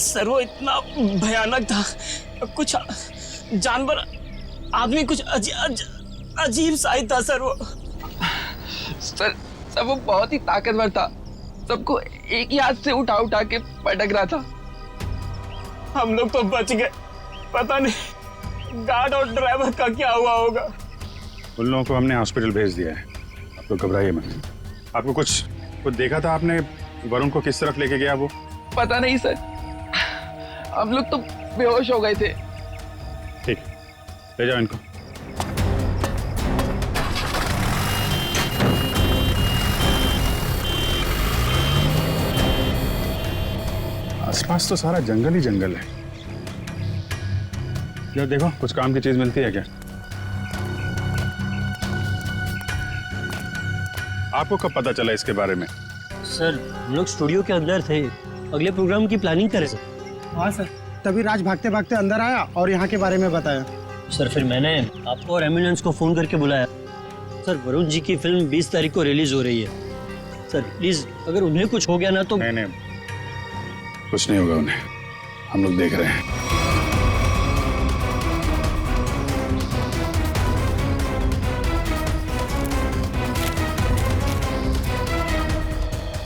Sir वो इतना भयानक था, कुछ जानवर आदमी कुछ अजीब सा ही था सर वो। सर वो बहुत ही ताकतवर था, सबको एक ही हाथ से उठा उठा के पटक रहा था। हम लोग तो बच गए, पता नहीं गार्ड और ड्राइवर का क्या हुआ होगा। उन लोगों को हमने हॉस्पिटल भेज दिया है, आप लोग घबराइए मत। आपको कुछ देखा था आपने, वरुण को किस तरफ लेके गया वो? पता नहीं सर, हम लोग तो बेहोश हो गए थे। ठीक, ले जाओ इनको। आसपास तो सारा जंगल ही जंगल है। क्या देखो, कुछ काम की चीज मिलती है क्या? आपको कब पता चला इसके बारे में? सर हम लोग स्टूडियो के अंदर थे, अगले प्रोग्राम की प्लानिंग करें सर। हाँ सर, तभी राज भागते भागते अंदर आया और यहाँ के बारे में बताया। सर फिर मैंने आपको और एम्बुलेंस को फोन करके बुलाया। सर वरुण जी की फिल्म 20 तारीख को रिलीज हो रही है सर, प्लीज अगर उन्हें कुछ हो गया ना तो। नहीं, कुछ नहीं होगा उन्हें, हम लोग देख रहे हैं।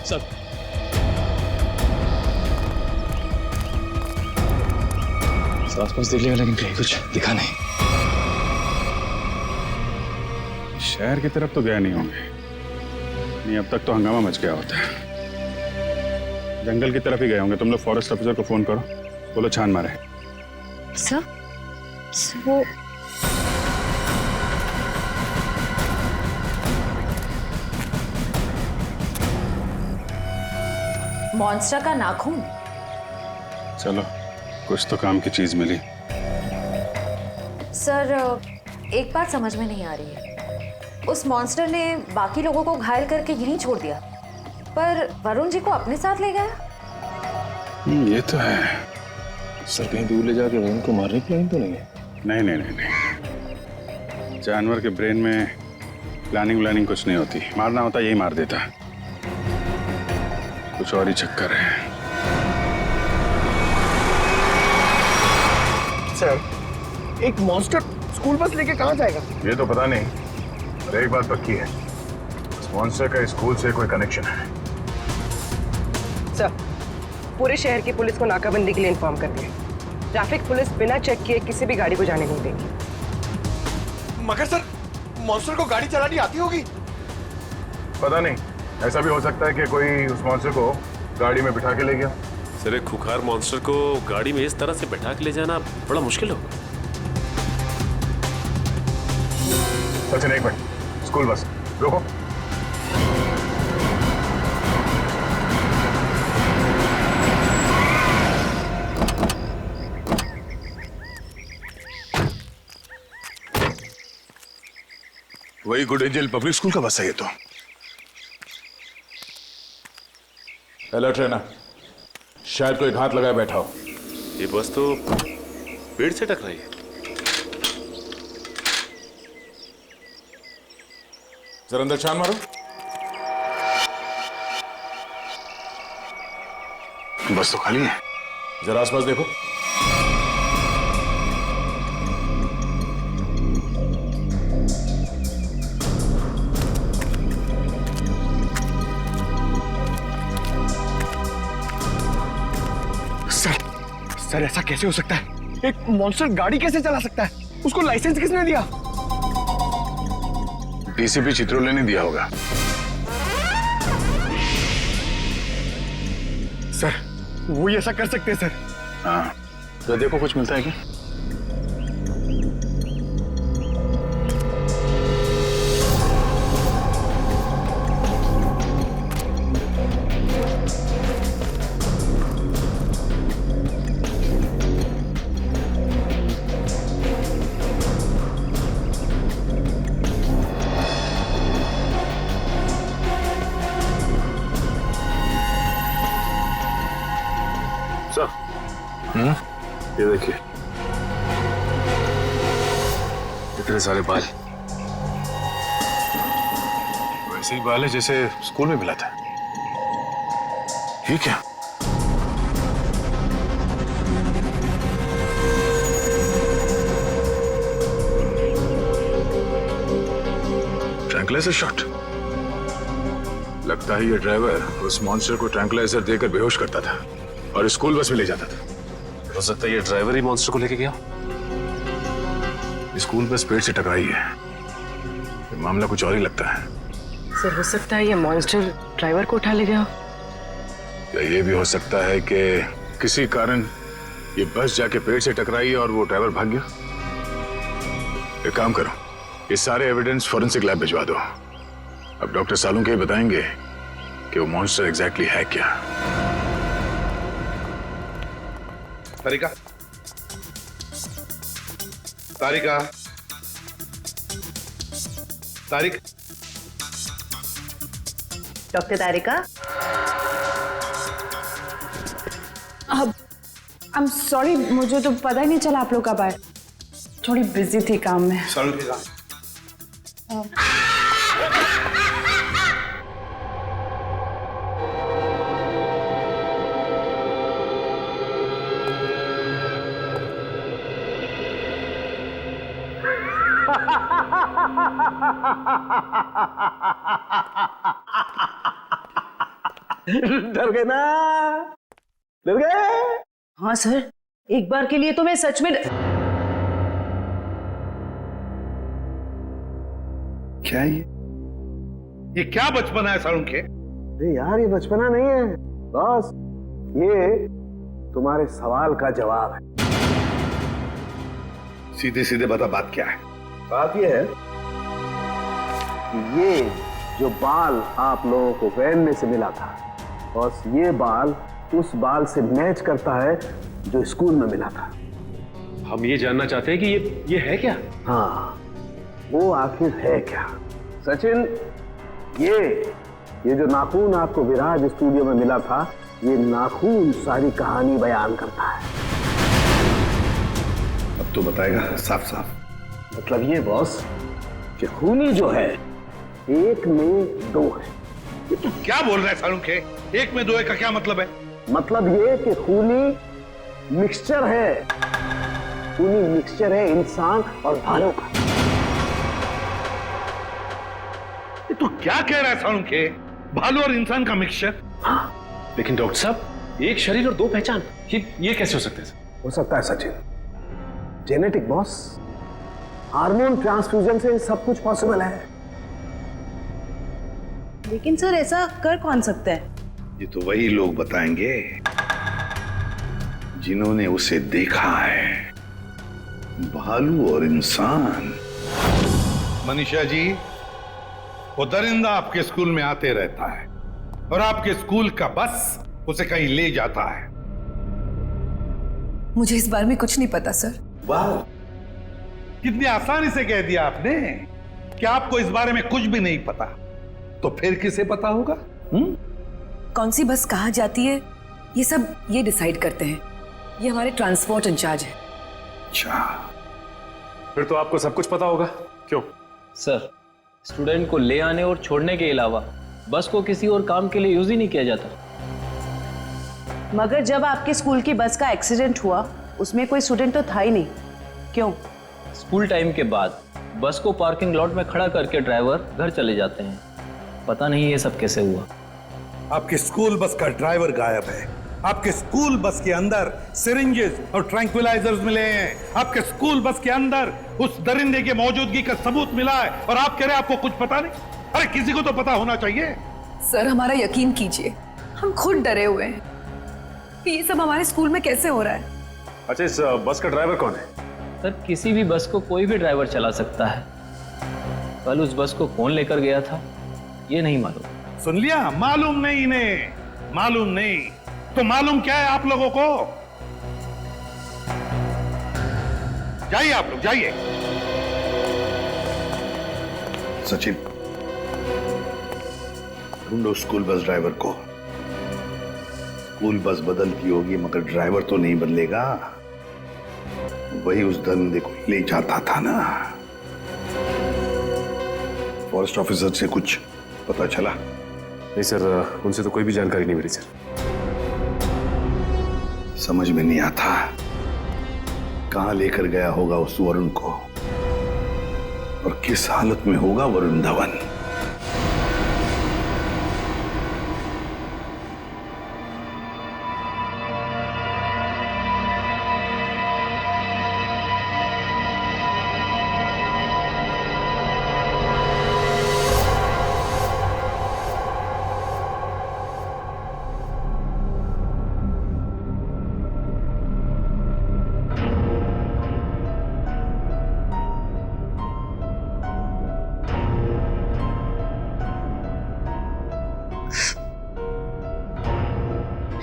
सब आसपास देख लिया लेकिन कहीं कुछ दिखा नहीं। शहर की तरफ तो गए नहीं होंगे, नहीं अब तक तो हंगामा मच गया होता है। जंगल की तरफ ही गए होंगे। तुम लोग फॉरेस्ट ऑफिसर को फोन करो, बोलो छान मारे। सर वो मॉन्स्टर का नाखून। चलो कुछ तो काम की चीज मिली। सर एक बात समझ में नहीं आ रही है, उस मॉन्स्टर ने बाकी लोगों को घायल करके यहीं छोड़ दिया, पर वरुण जी को अपने साथ ले गया। ये तो है। सर कहीं दूर ले जाके वरुण को मारने की प्लान तो नहीं है? नहीं। जानवर के ब्रेन में प्लानिंग कुछ नहीं होती, मारना होता यही मार देता। कुछ और ही चक्कर है। सर एक मॉन्स्टर स्कूल बस लेके कहाँ जाएगा? ये तो पता नहीं, पर एक बात पक्की है, इस मॉन्स्टर का स्कूल से कोई कनेक्शन है। सर पूरे शहर की पुलिस को नाकाबंदी के लिए इन्फॉर्म कर दिया। ट्रैफिक पुलिस बिना चेक किए किसी भी गाड़ी को जाने नहीं देगी। मगर सर मॉन्स्टर को गाड़ी चलानी आती होगी? पता नहीं, ऐसा भी हो सकता है कि कोई उस मॉन्स्टर को गाड़ी में बिठा के ले गया। सर एक खुखार मॉन्स्टर को गाड़ी में इस तरह से बैठा के ले जाना बड़ा मुश्किल होगा। सचिन एक मिनट, स्कूल बस रोको। वही गुड एंजल पब्लिक स्कूल का बस है ये तो। अलर्ट रहना, शायद कोई घात लगाए बैठा हो। ये बस तो पेड़ से टकराई है। जरा अंदर छान मारो। बस तो खाली है। जरा आसपास देखो। सर ऐसा कैसे हो सकता है? एक मॉन्स्टर गाड़ी कैसे चला सकता है? उसको लाइसेंस किसने दिया? डीसीपी चित्रोले ने दिया होगा। सर वो ही ऐसा कर सकते हैं सर। हाँ, तो देखो कुछ मिलता है क्या? ये देखिए, इतने सारे बाल, वैसे ही बाल है जैसे स्कूल में मिला था। ये क्या? Tranquilizer shot. लगता है ये ड्राइवर उस मॉन्स्टर को ट्रैंकुलाइजर देकर बेहोश करता था और स्कूल बस में ले जाता था। हो सकता है ये ड्राइवर ही मॉन्स्टर को लेके गया। स्कूल बस पेड़ से टकराई है। ये मामला कुछ और ही लगता है। सर हो सकता है ये मॉन्स्टर ड्राइवर को उठा ले गया। या ये भी हो सकता है कि किसी कारण ये बस जाके पेड़ से टकराई और वो ड्राइवर भाग गया। एक काम करो, ये सारे एविडेंस फॉरेंसिक लैब भिजवा दो। अब डॉक्टर सालुंके ही बताएंगे कि वो मॉन्स्टर एग्जैक्टली है क्या। तारिका, तारिका, तारिक, डॉक्टर तारिका। अब आई एम सॉरी, मुझे तो पता ही नहीं चला आप लोग कब आए। थोड़ी बिजी थी काम में। डर गए ना? डर गए? हाँ सर, एक बार के लिए तो मैं सच में। क्या ये क्या बचपना है सालुंके? अरे यार, ये बचपना नहीं है बॉस, ये तुम्हारे सवाल का जवाब है। सीधे सीधे बता, बात क्या है? बात ये है कि ये जो बाल आप लोगों को वैन में से मिला था, बॉस, ये बाल उस बाल से मैच करता है जो स्कूल में मिला था। हम ये जानना चाहते हैं कि ये है क्या? हाँ, वो आखिर है क्या? सचिन, ये जो नाखून आपको विराज स्टूडियो में मिला था, ये नाखून सारी कहानी बयान करता है। अब तो बताएगा साफ साफ। मतलब ये बॉस कि खूनी जो है एक में दो है। ये तू क्या बोल रहा है सालुंके? एक में दो है का क्या मतलब है? मतलब ये कि खूनी मिक्सचर है। खूनी मिक्सचर है इंसान और भालू का। ये तू क्या कह रहा है सालुंके? भालू और इंसान का मिक्सचर? हाँ। लेकिन डॉक्टर साहब, एक शरीर और दो पहचान, ये कैसे हो सकता है? हो सकता है Sachin, genetic boss. Hormone transfusion से सब कुछ पॉसिबल है। लेकिन सर, ऐसा कर कौन सकता है? ये तो वही लोग बताएंगे जिन्होंने उसे देखा है, भालू और इंसान। मनीषा जी, वो दरिंदा आपके स्कूल में आते रहता है और आपके स्कूल का बस उसे कहीं ले जाता है। मुझे इस बारे में कुछ नहीं पता सर। वाह, कितनी आसानी से कह दिया आपने कि आपको इस बारे में कुछ भी नहीं पता। तो फिर किसे पता होगा? कौन सी बस कहाँ जाती है, ये सब ये डिसाइड करते हैं। ये हमारे ट्रांसपोर्ट इंचार्ज है। अच्छा, फिर तो आपको सब कुछ पता होगा। क्यों? सर, स्टूडेंट को ले आने और छोड़ने के अलावा बस को किसी और काम के लिए यूज ही नहीं किया जाता। मगर जब आपके स्कूल की बस का एक्सीडेंट हुआ, उसमें कोई स्टूडेंट तो था ही नहीं। क्यों? स्कूल टाइम के बाद बस को पार्किंग लॉट में खड़ा करके ड्राइवर घर चले जाते हैं। पता नहीं ये सब कैसे हुआ। आपके स्कूल बस का ड्राइवर गायब है। आपके स्कूल बस के अंदर सिरिंजेस और ट्रैंक्विलाइजर्स मिले हैं। आपके स्कूल बस के अंदर उस दरिंदे की मौजूदगी का सबूत मिला है और आप कह रहे हैं आपको कुछ पता नहीं? अरे किसी को तो पता होना चाहिए। सर, हमारा यकीन कीजिए, हम खुद डरे हुए हैं कि ये सब हमारे स्कूल में कैसे हो रहा है। अच्छा, इस बस का ड्राइवर कौन है? सर, किसी भी बस को कोई भी ड्राइवर चला सकता है। कल उस बस को कौन लेकर गया था ये नहीं मालूम। सुन लिया? मालूम नहीं इन्हें, मालूम नहीं। तो मालूम क्या है आप लोगों को? जाइए आप लोग, जाइए। सचिन, ढूंढो स्कूल बस ड्राइवर को। स्कूल बस बदलती होगी मगर ड्राइवर तो नहीं बदलेगा। वही उस दरिंदे को ले जाता था ना। फॉरेस्ट ऑफिसर से कुछ पता चला? नहीं सर, उनसे तो कोई भी जानकारी नहीं मिली सर। समझ में नहीं आता कहां लेकर गया होगा उस वरुण को और किस हालत में होगा वरुण धवन।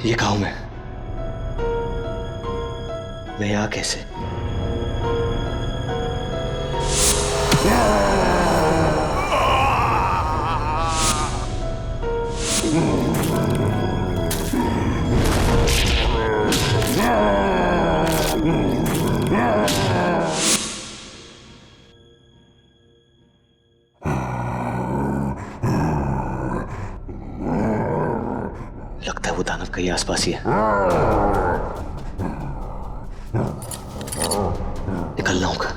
ये कहा हूं मैं यहाँ कैसे? लगता है वो दानव कहीं आसपास ही है। निकलना होगा।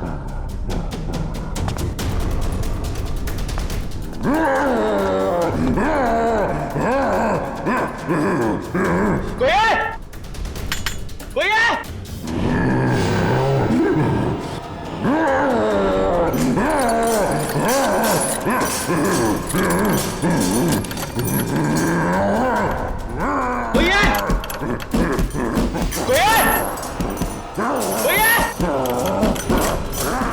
कोई है? कोई है? कोई है? कोई है? कोई है?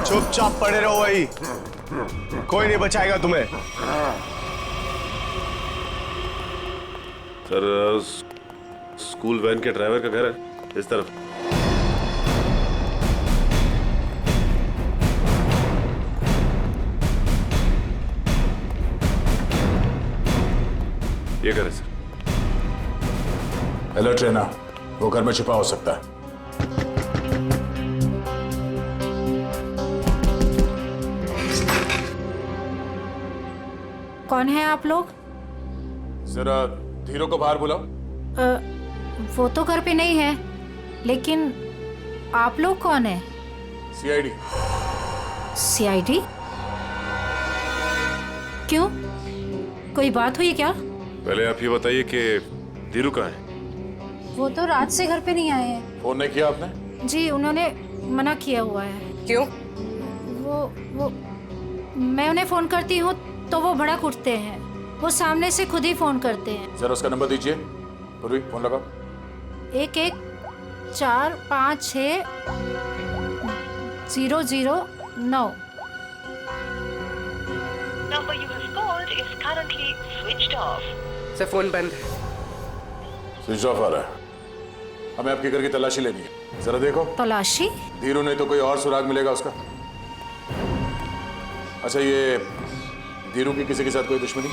चुपचाप पड़े रहो वही, कोई नहीं बचाएगा तुम्हें। सर स्कूल वैन के ड्राइवर का घर है इस तरफ। ये घर है सर। अलर्ट रहना, वो घर में छिपा हो सकता है। कौन है आप लोग? जरा धीरू को बाहर बुलाओ। वो तो घर पे नहीं है, लेकिन आप लोग कौन है? सीआईडी। सीआईडी? क्यों, कोई बात हुई क्या? पहले आप ये बताइए कि धीरू कहाँ है? वो तो रात से घर पे नहीं आए हैं। फोन नहीं किया आपने? जी उन्होंने मना किया हुआ है। क्यों? वो मैं उन्हें फोन करती हूँ तो वो भड़क उठते हैं। वो सामने से खुद ही फोन करते हैं। जरा उसका नंबर दीजिए। पूर्वी फोन लगाओ। 11456009। Number you have called is currently switched off. Sir phone बंद है। स्विच ऑफ आ रहा है। हमें आपके घर की तलाशी लेनी है। जरा देखो। तलाशी? धीरू नहीं तो कोई और सुराग मिलेगा उसका। अच्छा, ये धीरू की किसी के साथ कोई दुश्मनी?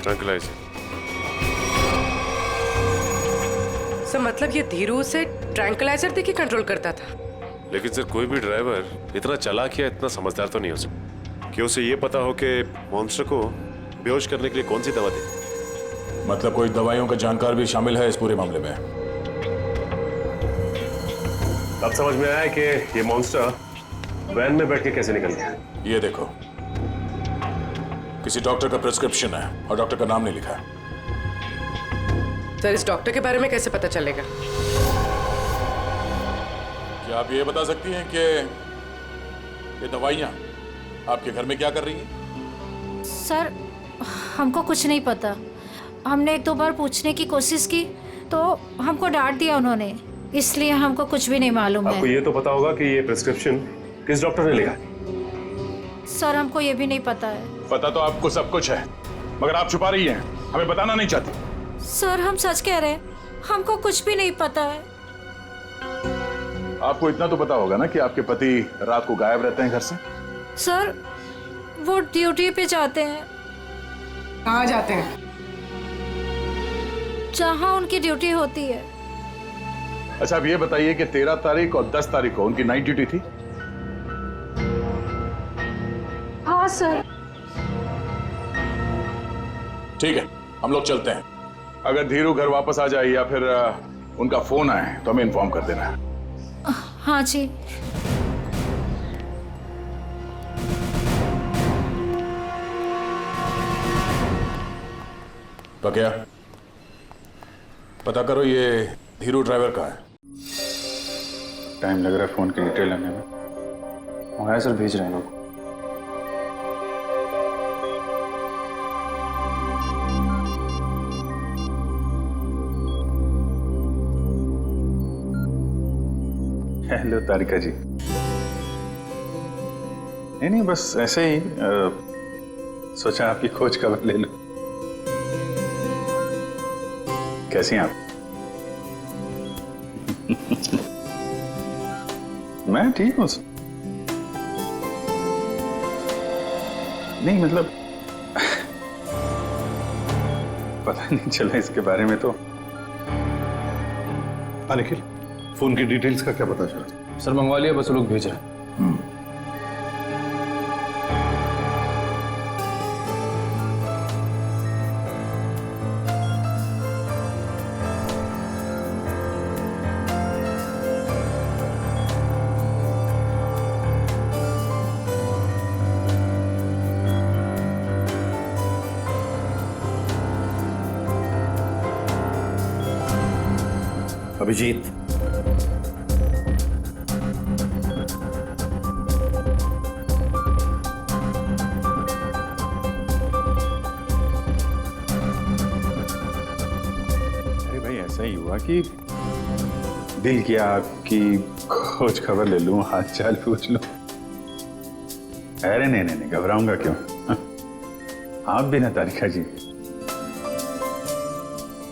ट्रैंक्विलाइजर। सर मतलब ये धीरू से ट्रैंक्विलाइजर देके कंट्रोल करता था? लेकिन सर कोई भी ड्राइवर इतना चालाक या इतना समझदार तो नहीं हो सकता कि उसे ये पता हो कि मॉन्स्टर को बेहोश करने के लिए कौन सी दवा दे। मतलब कोई दवाइयों का जानकार भी शामिल है इस पूरे मामले में। अब समझ में आया कि ये मॉन्स्टर वैन में बैठ के कैसे निकल गया। ये देखो, किसी डॉक्टर का प्रिस्क्रिप्शन है और डॉक्टर का नाम नहीं लिखा है। सर इस डॉक्टर के बारे में कैसे पता चलेगा? क्या आप ये बता सकती हैं कि ये दवाइयाँ आपके घर में क्या कर रही हैं? सर हमको कुछ नहीं पता। हमने एक दो बार पूछने की कोशिश की तो हमको डांट दिया उन्होंने, इसलिए हमको कुछ भी नहीं मालूम है। आपको ये तो पता होगा कि ये प्रिस्क्रिप्शन किस डॉक्टर ने लिखा? सर हमको ये भी नहीं पता है। पता तो आपको सब कुछ है, मगर आप छुपा रही हैं, हमें बताना नहीं चाहती। सर हम सच कह रहे हैं, हमको कुछ भी नहीं पता है। आपको इतना तो पता होगा ना कि आपके पति रात को गायब रहते हैं घर से? सर वो ड्यूटी पे जाते हैं। कहाँ जाते हैं? जहाँ उनकी ड्यूटी होती है। अच्छा, अब ये बताइए कि 13 तारीख और 10 तारीख को उनकी नाइट ड्यूटी थी? हाँ सर। ठीक है, हम लोग चलते हैं। अगर धीरू घर वापस आ जाए या फिर उनका फोन आए तो हमें इन्फॉर्म कर देना है। हाँ जी। क्या पता करो ये धीरू ड्राइवर का है। टाइम लग रहा है फोन की डिटेल लेने में। मंगाया सर, भेज रहे हैं लोग। हेलो तारिका जी। नहीं बस ऐसे ही सोचा आपकी खोज खबर ले लूं। कैसी हैं आप? मैं ठीक हूँ। नहीं मतलब पता नहीं चला इसके बारे में तो। निखिल, फोन की डिटेल्स का क्या पता चला? सर मंगवा लिया, बस लोग भेज रहे हैं। अभिजीत, अरे भाई ऐसा ही हुआ कि दिल किया आपकी खोज खबर ले लूं, हाल चाल पूछ लूं। अरे नहीं घबराऊंगा क्यों? आप भी ना तारिका जी।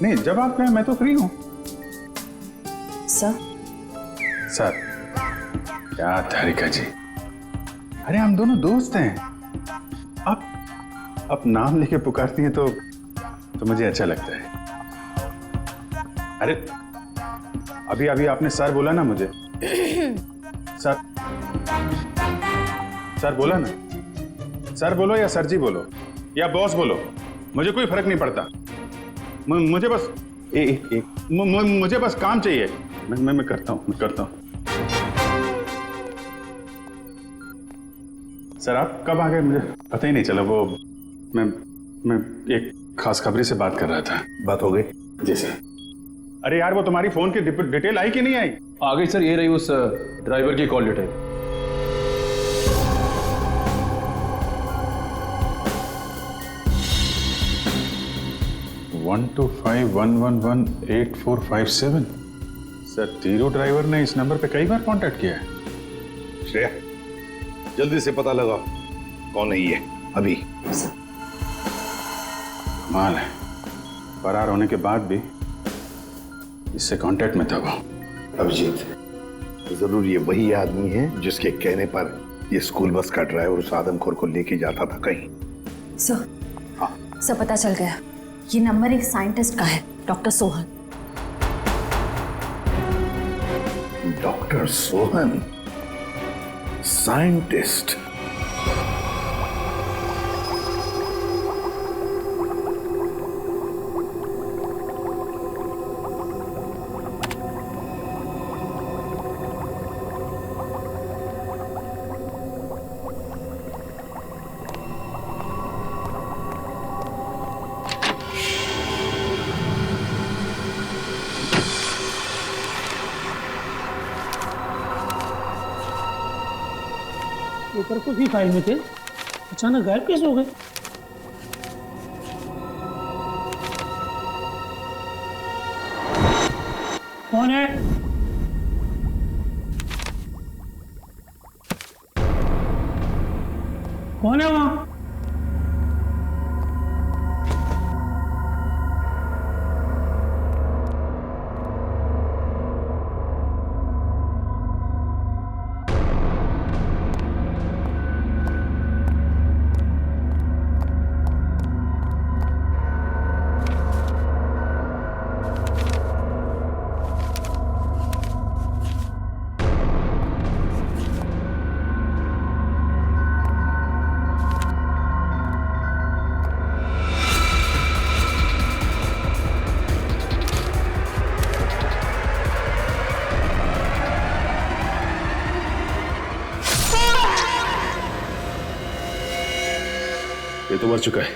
नहीं जब आप कहें मैं तो फ्री हूं। सर क्या तारिका जी, अरे हम दोनों दोस्त हैं। आप नाम लेके पुकारती हैं तो मुझे अच्छा लगता है। अरे अभी आपने सर बोला ना मुझे। सर बोला ना। सर बोलो या सर जी बोलो या बॉस बोलो, मुझे कोई फर्क नहीं पड़ता। मुझे बस मुझे बस काम चाहिए। मैं करता हूँ। सर आप कब आ गए मुझे पता ही नहीं चला। वो मैं एक खास खबरी से बात कर रहा था। बात हो गई? जी सर। अरे यार वो तुम्हारी फोन की डिटेल आई कि नहीं आई? आ गई सर, ये रही उस ड्राइवर की कॉल डिटेल। वन 125118457। सर तीरू ड्राइवर ने इस नंबर पे कई बार कांटेक्ट किया है। श्रेया, जल्दी से पता लगाओ कौन है ये अभी। कमाल है, फरार होने के बाद भी इससे कांटेक्ट में था वो। अभिजीत, जरूर ये वही आदमी है जिसके कहने पर ये स्कूल बस का ड्राइवर उस आदमखोर को लेके जाता था कहीं। सर पता चल गया, ये नंबर एक साइंटिस्ट का है, doctor Sohan. Doctor Sohan scientist? Paper को भी फाइल में थे, अचानक गायब कैसे हो गए? कौन है? कौन है वहां? ये तो मर चुका है,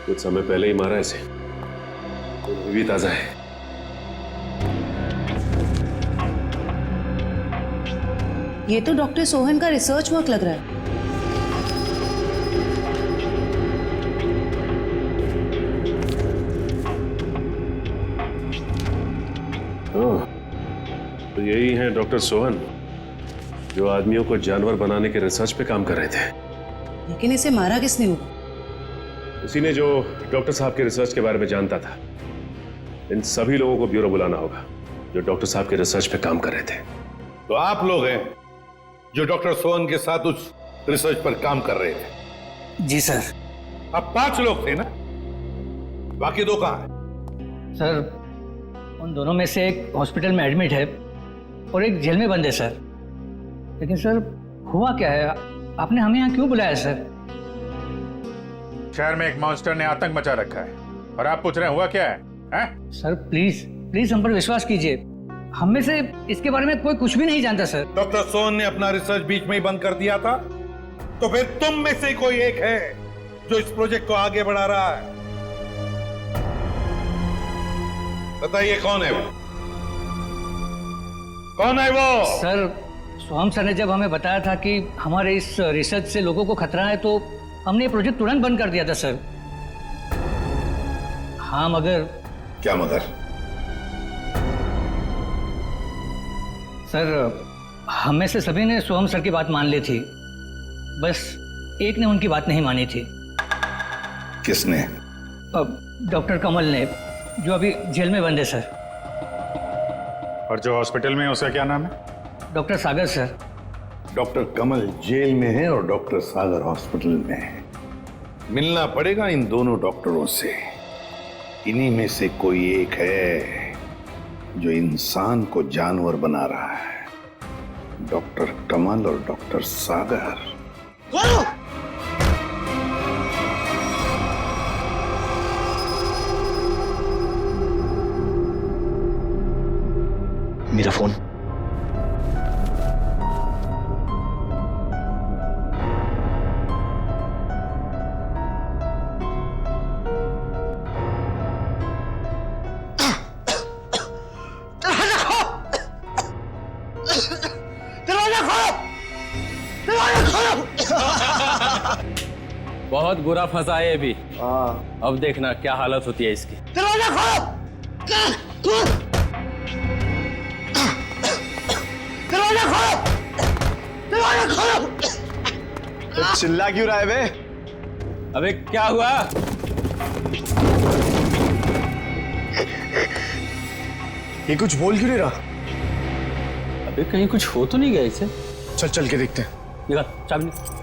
कुछ समय पहले ही मारा इसे, तो अभी भी ताजा है। ये तो डॉक्टर सोहन का रिसर्च वर्क लग रहा है। तो यही हैं डॉक्टर सोहन, जो आदमियों को जानवर बनाने के रिसर्च पे काम कर रहे थे। लेकिन इसे मारा किसने हो? उसी ने जो डॉक्टर साहब के रिसर्च के बारे में जानता था। इन सभी लोगों को ब्यूरो बुलाना होगा जो डॉक्टर साहब के रिसर्च पे काम कर रहे थे। तो आप लोग हैं जो डॉक्टर सोहन के साथ उस रिसर्च पर काम कर रहे थे? जी सर। अब 5 लोग थे ना, बाकी 2 कहां हैं? सर उन दोनों में से एक हॉस्पिटल में एडमिट है और एक जेल में बंद है सर। लेकिन सर हुआ क्या है, आपने हमें यहाँ क्यों बुलाया सर? शहर में एक मॉन्स्टर ने आतंक मचा रखा है और आप पूछ रहे हैं हुआ क्या है, हैं? सर प्लीज प्लीज हम पर विश्वास कीजिए, हम में से इसके बारे में कोई कुछ भी नहीं जानता सर। डॉक्टर सोहन ने अपना रिसर्च बीच में ही बंद कर दिया था, तो फिर तुम में से कोई एक है जो इस प्रोजेक्ट को आगे बढ़ा रहा है। बताइए कौन है वो? कौन है वो? सर सोहम सर ने जब हमें बताया था कि हमारे इस रिसर्च से लोगों को खतरा है तो हमने ये प्रोजेक्ट तुरंत बंद कर दिया था सर। हाँ मगर। क्या मगर? सर हम में से सभी ने सोहम सर की बात मान ली थी, बस एक ने उनकी बात नहीं मानी थी। किसने? डॉक्टर कमल ने, जो अभी जेल में बंद है सर। और जो हॉस्पिटल में है उसका क्या नाम है? डॉक्टर सागर सर। डॉक्टर कमल जेल में है और डॉक्टर सागर हॉस्पिटल में है। मिलना पड़ेगा इन दोनों डॉक्टरों से। इन्हीं में से कोई एक है जो इंसान को जानवर बना रहा है, डॉक्टर कमल और डॉक्टर सागर। मेरा फोन। बहुत बुरा फंसा है अभी। अब देखना क्या हालत होती है इसकी। दरवाजा खोलो! दरवाजा खोलो! दरवाजा खोलो! तो चिल्ला क्यों रहा है बे? अबे क्या हुआ? ये कुछ बोल क्यों नहीं रहा? अबे कहीं कुछ हो तो नहीं गया इसे? चल के देखते हैं। निकाल चाबी।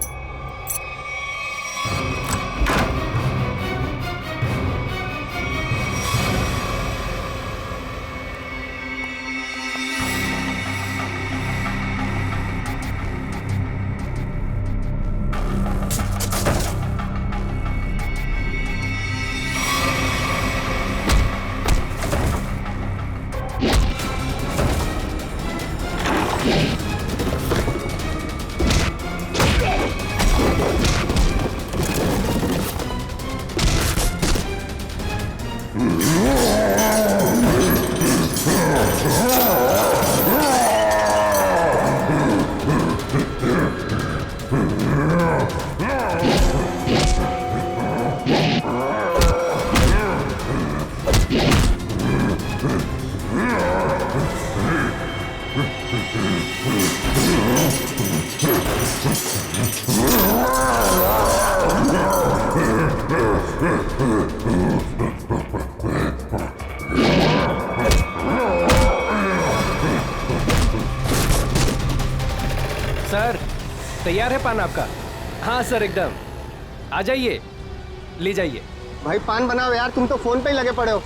सर तैयार है पान आपका? हाँ सर एकदम, आ जाइए ले जाइए। भाई पान बनाओ यार, तुम तो फोन पे ही लगे पड़े हो।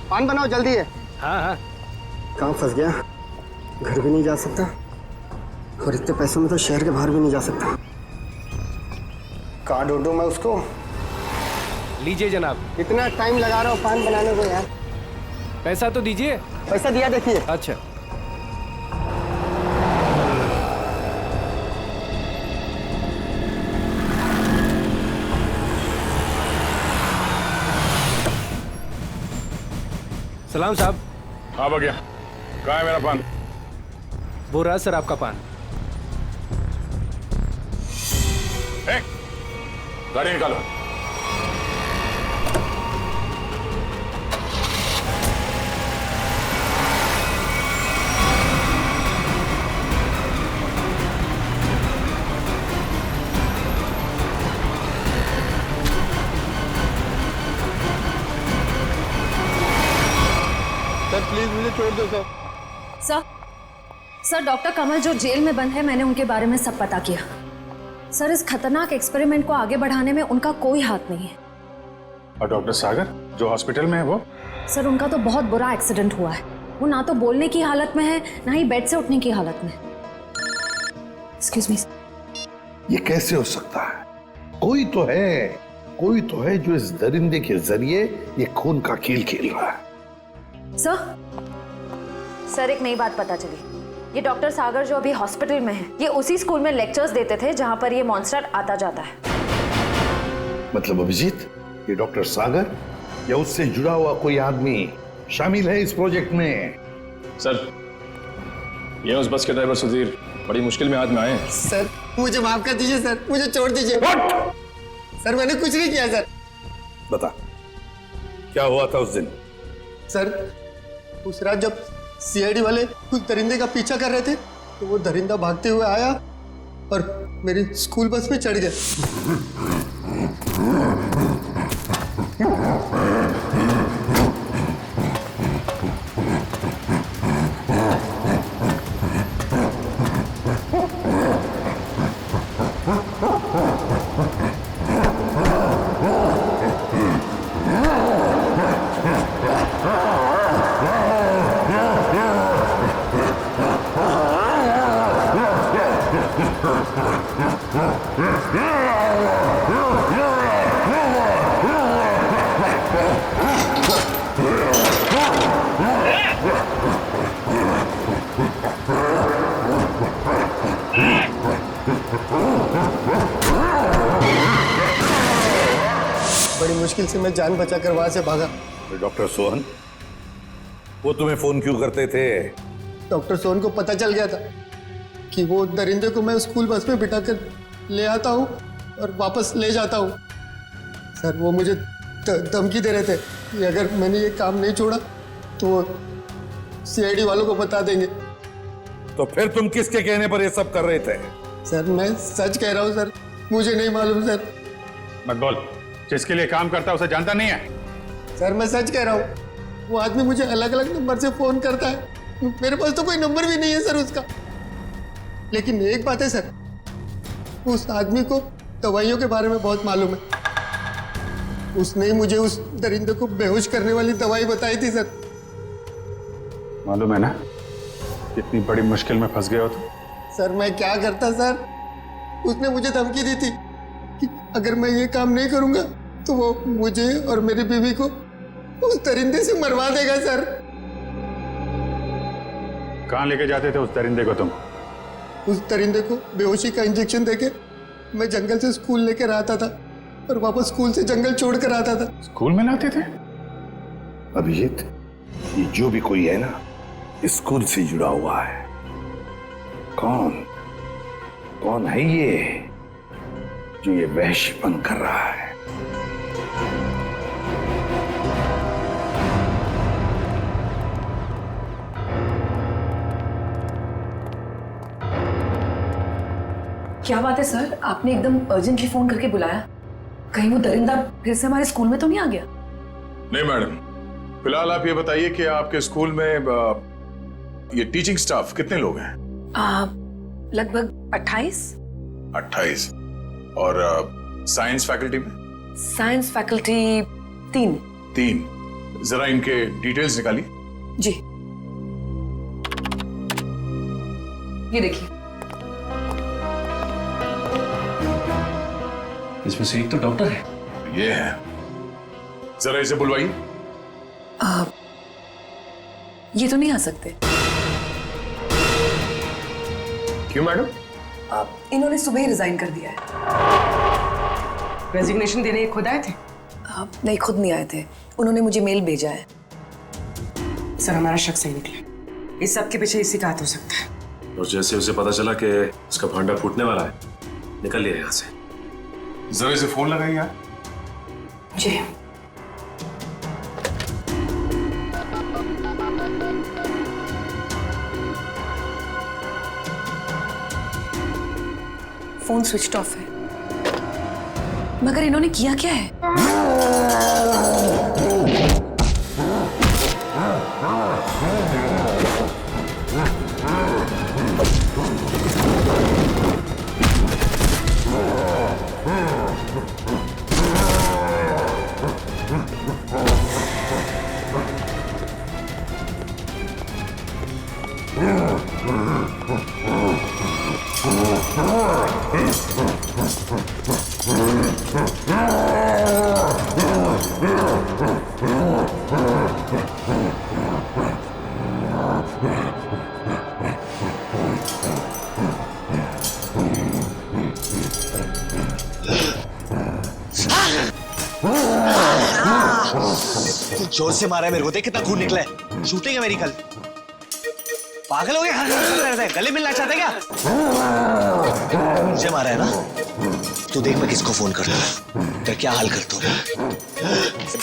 पान बनाओ जल्दी है। हाँ हाँ। कहाँ फंस गया? घर भी नहीं जा सकता और इतने पैसों में तो शहर के बाहर भी नहीं जा सकता। कहाँ ढूंढूं मैं उसको? लीजिए जनाब। इतना टाइम लगा रहा हो पान बनाने को यार। पैसा तो दीजिए। पैसा दिया देखिए। अच्छा सलाम साहब। हाँ भैया, कहाँ है मेरा पान? वो रहा सर आपका पान। गाड़ी निकालो। सर प्लीज मुझे छोड़ दो सर। सर डॉक्टर कमल जो जेल में बंद है, मैंने उनके बारे में सब पता किया। सर इस खतरनाक एक्सपेरिमेंट को आगे बढ़ाने में उनका कोई हाथ नहीं है। और डॉक्टर सागर जो हॉस्पिटल में है वो? सर उनका तो बहुत बुरा एक्सीडेंट हुआ है। वो ना तो बोलने की हालत में है, ना ही बेड से उठने की हालत में। Excuse me. ये कैसे हो सकता है? कोई तो है जो इस दरिंदे के जरिए ये खून का खेल खेल रहा है। सर एक नई बात पता चली। ये डॉक्टर सागर जो अभी हॉस्पिटल में है, ये उसी स्कूल में लेक्चर्स देते थे जहां पर ये मॉन्स्टर आता जाता है। मतलब अभिजीत, ये डॉक्टर सागर या उससे जुड़ा हुआ कोई आदमी शामिल है इस प्रोजेक्ट में? सर ये उस बस के ड्राइवर सुधीर बड़ी मुश्किल में हाथ में आए हैं। सर मुझे माफ कर दीजिए सर, मुझे छोड़ दीजिए। सर मैंने कुछ नहीं किया सर। बता क्या हुआ था उस दिन? सर उस रात जब सीआईडी वाले कुछ दरिंदे का पीछा कर रहे थे तो वो दरिंदा भागते हुए आया और मेरी स्कूल बस में चढ़ गया। बड़ी मुश्किल से मैं जान बचाकर वहां से भागा। डॉक्टर सोहन वो तुम्हें फोन क्यों करते थे? डॉक्टर सोहन को पता चल गया था कि वो दरिंदे को मैं स्कूल बस में बिठाकर ले आता हूँ और वापस ले जाता हूँ। सर वो मुझे धमकी दे रहे थे कि अगर मैंने ये काम नहीं छोड़ा तो वो सीआईडी वालों को बता देंगे। तो फिर तुम किसके कहने पर ये सब कर रहे थे? सर मैं सच कह रहा हूँ सर, मुझे नहीं मालूम सर। मत बोल, जिसके लिए काम करता है उसे जानता नहीं है? सर मैं सच कह रहा हूँ, वो आदमी मुझे अलग अलग नंबर से फोन करता है, मेरे पास तो कोई नंबर भी नहीं है सर उसका। लेकिन एक बात है सर, उस आदमी को दवाइयों के बारे में बहुत मालूम है। उसने ही मुझे उस दरिंदे को बेहोश करने वाली दवाई बताई थी सर। मालूम है ना कितनी बड़ी मुश्किल में फंस गए हो तुम? सर मैं क्या करता सर, उसने मुझे धमकी दी थी कि अगर मैं ये काम नहीं करूंगा तो वो मुझे और मेरी बीवी को उस दरिंदे से मरवा देगा सर। कहाँ लेके जाते थे उस दरिंदे को तुम? उस दरिंदे को बेहोशी का इंजेक्शन देके मैं जंगल से स्कूल लेकर आता था और वापस स्कूल से जंगल छोड़ कर आता था। स्कूल में लाते थे? अभिजीत ये जो भी कोई है ना स्कूल से जुड़ा हुआ है। कौन है ये जो ये वहशीपन कर रहा है? क्या बात है सर, आपने एकदम अर्जेंटली फोन करके बुलाया? कहीं वो दरिंदा फिर से हमारे स्कूल में तो नहीं आ गया? नहीं मैडम, फिलहाल आप ये बताइए कि आपके स्कूल में ये टीचिंग स्टाफ कितने लोग हैं? लगभग 28। 28। और साइंस फैकल्टी में? Science faculty 3। जरा इनके डिटेल्स निकालिए। जी ये देखिए, इसमें से एक तो डॉक्टर है। ये है, जरा इसे बुलवाइए। ये तो नहीं आ सकते। क्यों मैडम? इन्होंने सुबह ही रिजाइन कर दिया है। रेजिग्नेशन देने खुद आए थे? नहीं, खुद नहीं आए थे, उन्होंने मुझे मेल भेजा है। सर हमारा शक सही निकला, इस सब के पीछे इसी का हाथ हो सकता है। और जैसे उसे पता चला कि उसका भांडा फूटने वाला है, निकल लिया यहाँ से। जरा इसे फोन लगाइए यार। जी फोन स्विच ऑफ है। मगर इन्होंने किया क्या है? तू जोर से मारा है मेरे को, देख कितना खून निकला है। शूटिंग है मेरी कल। पागल हो गया? गले मिलना चाहते क्या? मुझे मारा है ना? तू देख मैं किसको फोन करता हूँ, तेरा क्या हाल करता हूँ।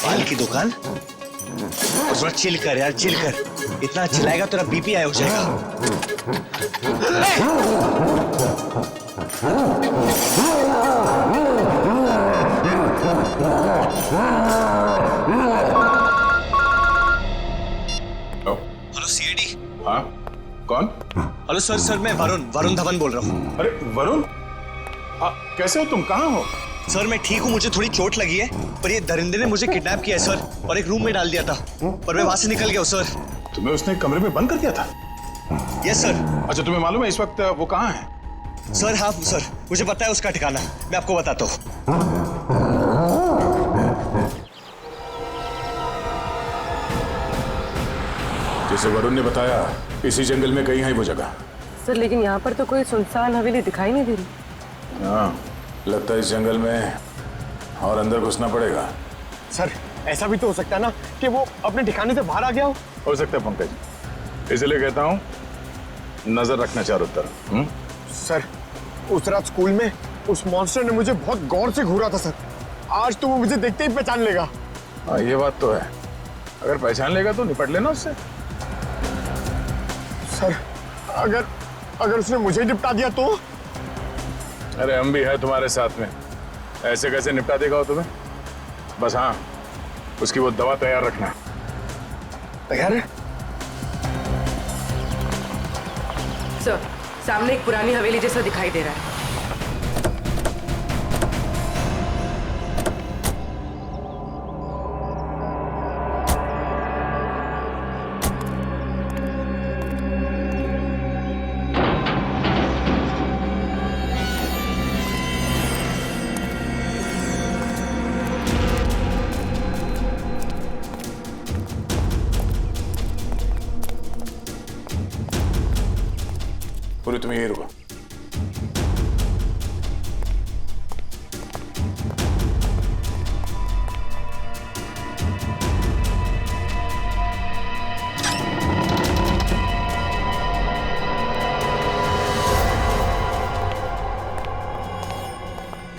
बाल की दुकान और थोड़ा चिल कर यार, चिल कर। इतना चिल्लाएगा तेरा बीपी हाई हो जाएगा। Hello CID. हाँ कौन? हेलो सर, सर मैं वरुण धवन बोल रहा हूँ। अरे वरुण, कैसे हो तुम? कहाँ हो? सर मैं ठीक हूँ, मुझे थोड़ी चोट लगी है, पर ये दरिंदे ने मुझे किडनैप किया है सर, और एक रूम में डाल दिया था, पर मैं वहां से निकल गया हूँ सर। तुम्हें उसने कमरे में बंद कर दिया था? Yes sir. अच्छा तुम्हें मालूम है इस वक्त वो कहाँ है? सर हाँ सर, मुझे पता है उसका ठिकाना, मैं आपको बताता हूँ। जैसे वरुण ने बताया इसी जंगल में कहीं है वो जगह। सर लेकिन यहाँ पर तो कोई सुनसान हवेली दिखाई नहीं दे रही। हाँ लगता है इस जंगल में और अंदर घुसना पड़ेगा। सर ऐसा भी तो हो सकता है ना कि वो अपने ठिकाने से बाहर आ गया हो सकता है पंकज, इसलिए कहता हूँ नजर रखना चारों तरफ। सर उस रात स्कूल में उस मॉन्स्टर ने मुझे बहुत गौर से घूरा था सर, आज तो वो मुझे देखते ही पहचान लेगा। हाँ ये बात तो है, अगर पहचान लेगा तो निपट लेना उससे। सर अगर उसने मुझे निपटा दिया तो? अरे हम भी है तुम्हारे साथ में, ऐसे कैसे निपटा देगा वो तुम्हें। बस हाँ उसकी वो दवा तैयार रखना। तैयार है सर, सामने एक पुरानी हवेली जैसा दिखाई दे रहा है। पूरी तुम यही रुको।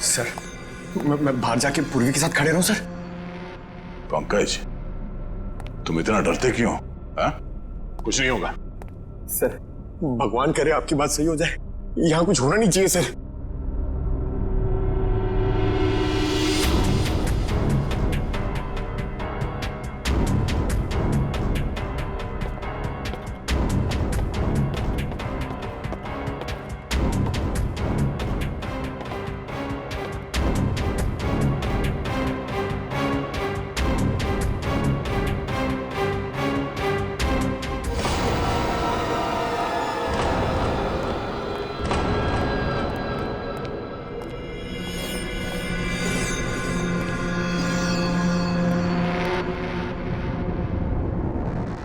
सर मैं बाहर जाके पूर्वी के साथ खड़े रहूं सर? पंकज तुम इतना डरते क्यों? हाँ कुछ नहीं होगा। सर भगवान करे आपकी बात सही हो जाए, यहाँ कुछ होना नहीं चाहिए सर।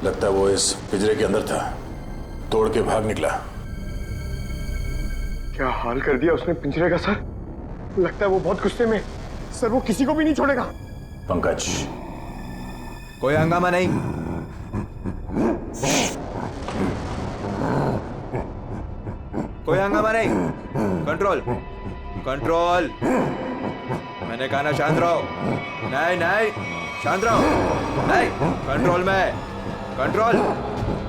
लगता है वो इस पिंजरे के अंदर था, तोड़ के भाग निकला। क्या हाल कर दिया उसने पिंजरे का सर, लगता है वो बहुत गुस्से में सर, वो किसी को भी नहीं छोड़ेगा। पंकज कोई हंगामा नहीं, कोई हंगामा नहीं, कंट्रोल कंट्रोल। मैंने कहा ना शांत रहो। नहीं नहीं शांत रहो, नहीं कंट्रोल में, कंट्रोल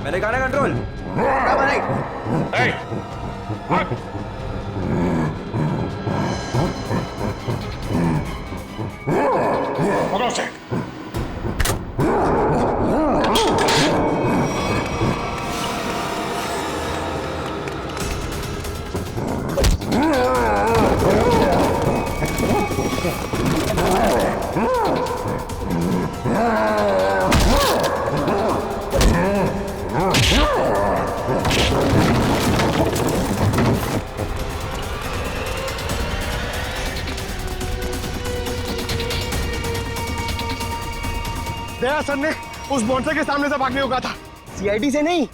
मैंने कहा ना कंट्रोल। हंगामा नहीं। पकड़ो उसे। सर ने उस मॉन्स्टर के सामने से भागने को कहा था, सीआईडी से नहीं।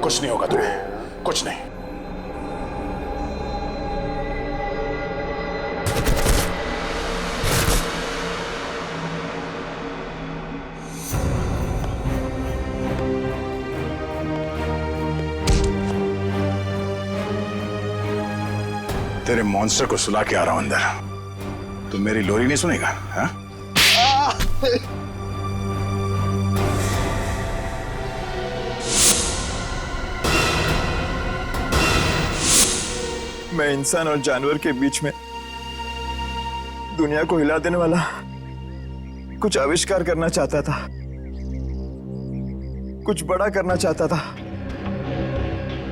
कुछ नहीं होगा तुम्हें, कुछ नहीं। तेरे मॉन्स्टर को सुला के आ रहा हूं अंदर। तुम मेरी लोरी नहीं सुनेगा? हाँ? मैं इंसान और जानवर के बीच में दुनिया को हिला देने वाला कुछ आविष्कार करना चाहता था, कुछ बड़ा करना चाहता था,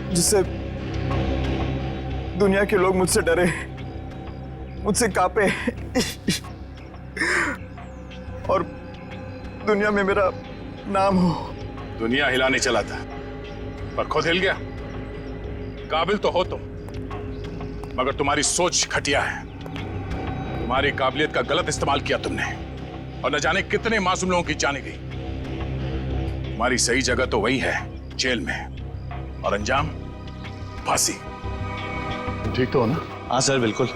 जिससे दुनिया के लोग मुझसे डरे, मुझसे कांपे और दुनिया में मेरा नाम हो। दुनिया हिलाने चला था पर खुद हिल गया। काबिल तो हो तुम, मगर तुम्हारी सोच घटिया है। तुम्हारी काबिलियत का गलत इस्तेमाल किया तुमने और न जाने कितने मासूम लोगों की जाने गई। तुम्हारी सही जगह तो वही है, जेल में, और अंजाम फांसी। ठीक तो हो ना? हाँ सर, बिल्कुल।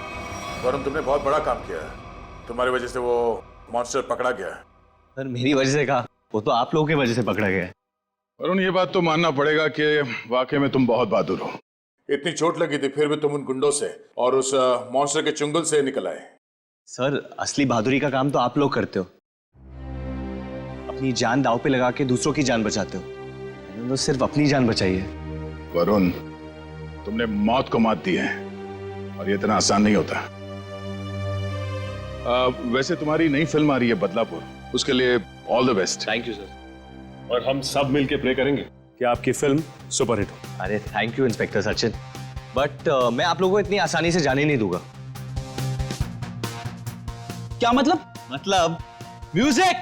वरुण, तुमने बहुत बड़ा काम किया है। तुम्हारी वजह से वो मॉन्स्टर पकड़ा गया है। सर मेरी वजह से कहा, वो तो आप लोगों की वजह से पकड़ा गया है। वरुण, ये बात तो मानना पड़ेगा कि वाकई में तुम बहुत बहादुर हो। इतनी चोट लगी थी फिर भी तुम उन गुंडों से और उस मॉन्स्टर के चुंगल से निकल आए। सर असली बहादुरी का काम तो आप लोग करते हो, अपनी जान दांव पे लगा के दूसरों की जान बचाते हो। मैंने तो सिर्फ अपनी जान बचाई है। वरुण, तुमने मौत को मात दी है और ये इतना आसान नहीं होता। वैसे तुम्हारी नई फिल्म आ रही है बदलापुर, उसके लिए all the best. Thank you sir. और हम सब मिलके प्रे करेंगे कि आपकी फिल्म सुपरहिट हो। अरे thank you inspector Sachin, but मैं आप लोगों को इतनी आसानी से जाने नहीं दूंगा। क्या मतलब? मतलब म्यूजिक।